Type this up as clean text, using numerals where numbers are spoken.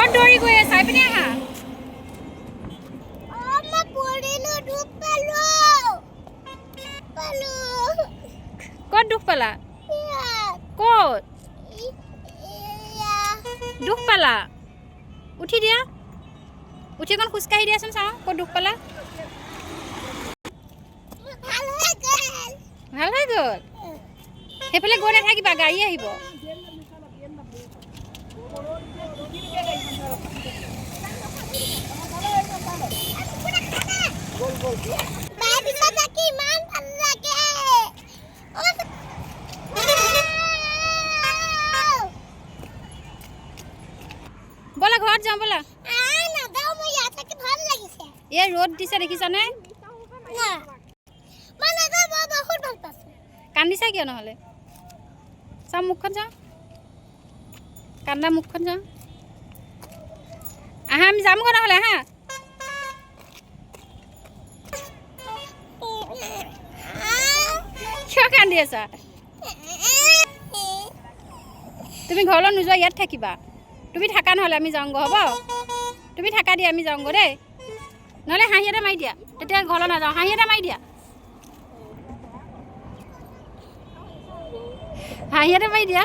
ক'ত দৌৰি গৈ চাই পিনে আহা ক'ত দুখ পালা ক'ত দুখ পালা উঠি দিয়া উঠি অকণ খোজকাঢ়ি দিয়াচোন চাওঁ ক'ত দুখ পালা ভাল হৈ গ'ল সেইফালে গৈ নাথাকিবা গাড়ী আহিব ব'লা ঘৰত যাওঁ ব'লা এই ৰ'দ দিছে দেখিছানে কান্দিছা কিয় নহ'লে চাওঁ মুখখন চাওঁ কান্দা মুখখন চাওঁ আহা আমি যামগৈ নহ'লে আহা কিয় কান্দি আছা তুমি ঘৰলৈ নোযোৱা ইয়াত থাকিবা তুমি থাকা নহ'লে আমি যাওঁগৈ হ'ব তুমি থাকা দিয়া আমি যাওঁগৈ দেই নহ'লে হাঁহি এটা মাৰি দিয়া তেতিয়া ঘৰলৈ নাযাওঁ হাঁহি এটা মাৰি দিয়া হাঁহি এটা মাৰি দিয়া